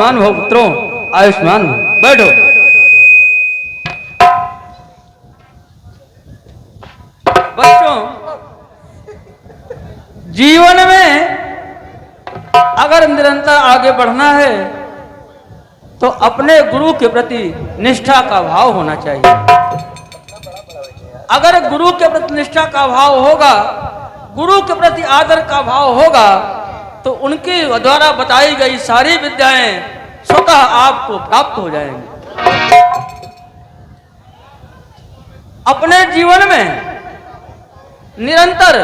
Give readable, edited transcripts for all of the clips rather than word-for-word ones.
आयुष्मान भव पुत्रों, आयुष्मान भव। बैठो। बच्चों, जीवन में अगर निरंतर आगे बढ़ना है तो अपने गुरु के प्रति निष्ठा का भाव होना चाहिए। अगर गुरु के प्रति निष्ठा का भाव होगा, गुरु के प्रति आदर का भाव होगा, तो उनके द्वारा बताई गई सारी विद्याएं स्वतः आपको प्राप्त हो जाएंगी। अपने जीवन में निरंतर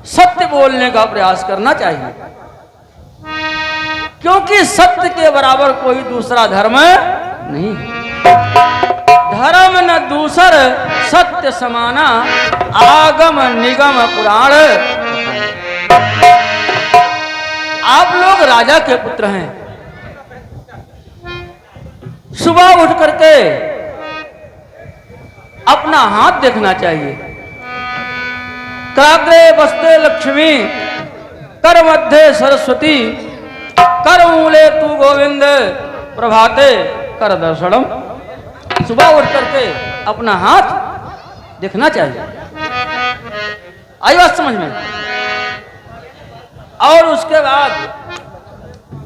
सत्य बोलने का प्रयास करना चाहिए, क्योंकि सत्य के बराबर कोई दूसरा धर्म नहीं है। धर्म न दूसर सत्य समाना, आगम निगम पुराण। आप लोग राजा के पुत्र हैं। सुबह उठ करके अपना हाथ देखना चाहिए। कराग्रे बस्ते लक्ष्मी, कर मध्य सरस्वती, कर मूले तू गोविंद, प्रभाते कर दर्शनम। सुबह उठ करके अपना हाथ देखना चाहिए। आई बात समझ में? और उसके बाद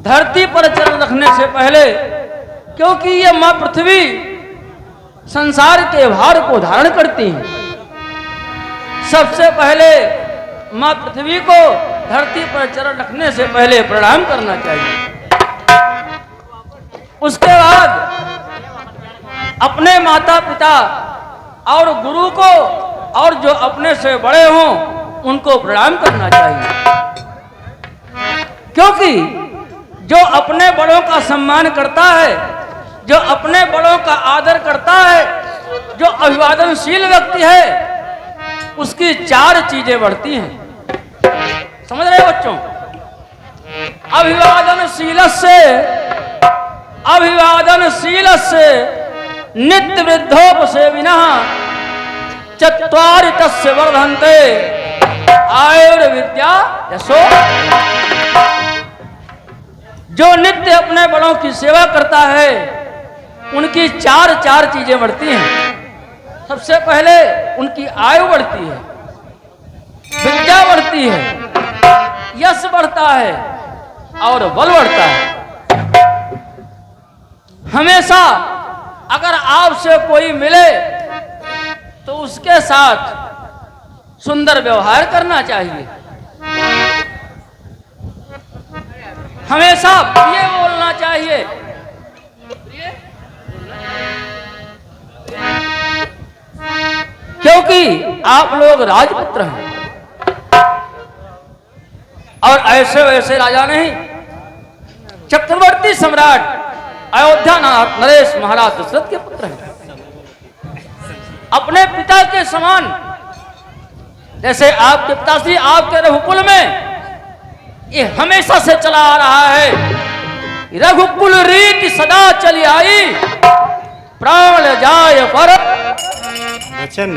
धरती पर चरण रखने से पहले, क्योंकि ये मां पृथ्वी संसार के भार को धारण करती है, सबसे पहले मां पृथ्वी को धरती पर चरण रखने से पहले प्रणाम करना चाहिए। उसके बाद अपने माता पिता और गुरु को और जो अपने से बड़े हों उनको प्रणाम करना चाहिए, क्योंकि जो अपने बड़ों का सम्मान करता है, जो अपने बड़ों का आदर करता है, जो अभिवादनशील व्यक्ति है, उसकी 4 चीजें बढ़ती हैं। समझ रहे बच्चों? अभिवादनशील से नित्य वृद्धोपसेविनः चत्वारि तस्य वर्धन्ते आयुर्विद्या यशो। जो नित्य अपने बड़ों की सेवा करता है, उनकी 4 चीजें बढ़ती हैं। सबसे पहले उनकी आयु बढ़ती है, विद्या बढ़ती है, यश बढ़ता है और बल बढ़ता है। हमेशा अगर आपसे कोई मिले तो उसके साथ सुंदर व्यवहार करना चाहिए। हमेशा प्रिय बोलना चाहिए। क्योंकि आप लोग राजपुत्र हैं और ऐसे वैसे राजा नहीं। चक्रवर्ती सम्राट अयोध्या नाथ नरेश महाराज दशरथ के पुत्र हैं। अपने पिता के समान, जैसे आपके पिताश्री आपके रघुकुल में ये हमेशा से चला आ रहा है। रघुकुल रीति सदा चली आई, प्राण जाय पर वचन।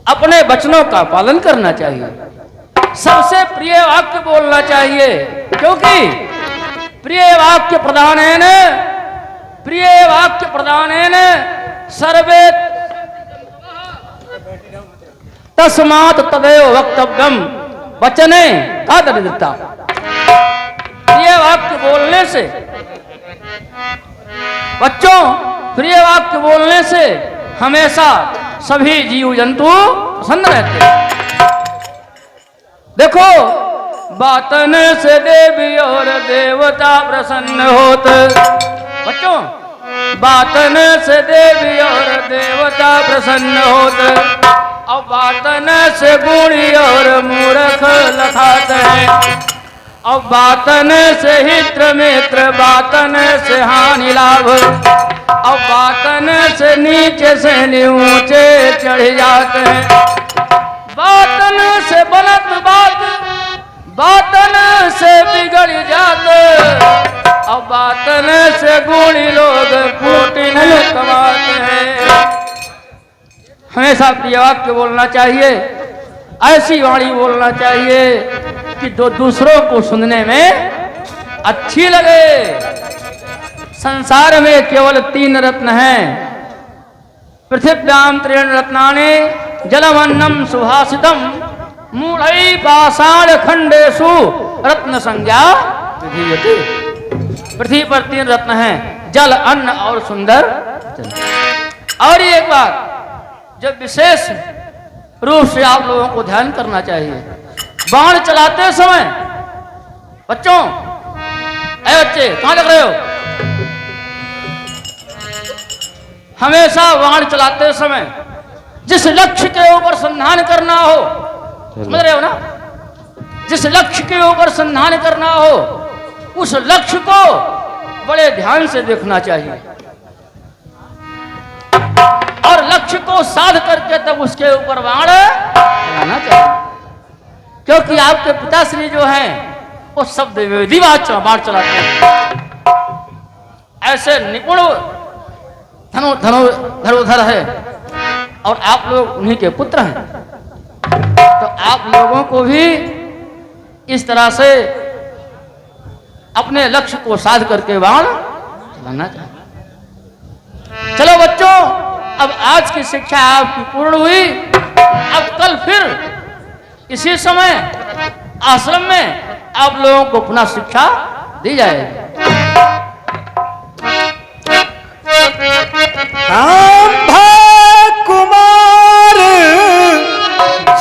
अपने वचनों का पालन करना चाहिए। सबसे प्रिय वाक्य बोलना चाहिए, क्योंकि प्रिय वाक्य प्रदानेन सर्वे तस्मात् तदेव वक्तव्यम वचने का दरिद्रता। प्रिय वाक्य बोलने से बच्चों, प्रिय वाक्य बोलने से हमेशा सभी जीव जंतु प्रसन्न रहते हैं। देखो, बातन से देवी और देवता प्रसन्न होते। बच्चों, बातन से देवी और देवता प्रसन्न होते, और बातन से गुणी और मूर्ख लखाते हैं, और बातन से हित्र मित्र, बातन से हानि लाभ, और बातन से नीचे से ऊंचे चढ़ जाते हैं। बातन से बनत बात, बातन से बिगड़ जाते, और बातन से गुणी लोग फूटिन कमाते हैं। हमेशा प्रिय वाक्य बोलना चाहिए, ऐसी वाणी बोलना चाहिए कि जो दूसरों को सुनने में अच्छी लगे। संसार में केवल 3 रत्न हैं, पृथिव्याम त्रीण रत्नानि जलमन्नम सुभाषितम मूढ़ै पाषाण खंडेषु रत्न संज्ञा विधीयते। पृथ्वी पर 3 रत्न हैं, जल, अन्न और सुंदर जल। और एक बात जो विशेष रूप से आप लोगों को ध्यान करना चाहिए, बाण चलाते समय बच्चों, ऐ बच्चे कहां लग रहे हो, हमेशा बाण चलाते समय जिस लक्ष्य के ऊपर संधान करना हो, समझ रहे हो ना, जिस लक्ष्य के ऊपर संधान करना हो उस लक्ष्य को बड़े ध्यान से देखना चाहिए और लक्ष्य को साध करके तब उसके ऊपर बाण चलाना चाहिए। क्योंकि आपके पिताश्री जो हैं वो शब्द विधिवत बाण चलाते हैं, ऐसे निपुण धनुर्धर है और आप लोग उन्हीं के पुत्र हैं। तो आप लोगों को भी इस तरह से अपने लक्ष्य को साध करके बाण चलाना चाहिए। चलो बच्चों, अब आज की शिक्षा आपकी पूर्ण हुई। अब कल फिर इसी समय आश्रम में आप लोगों को पुनः शिक्षा दी जाएगी। कुमार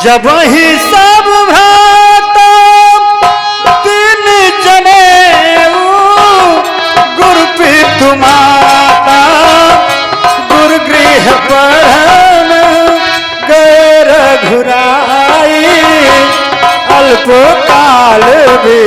जब ही सब भाता 3 जने गुरुपीठ माता गुरु गृह पढ़न गैर घुराई अल्प काल भी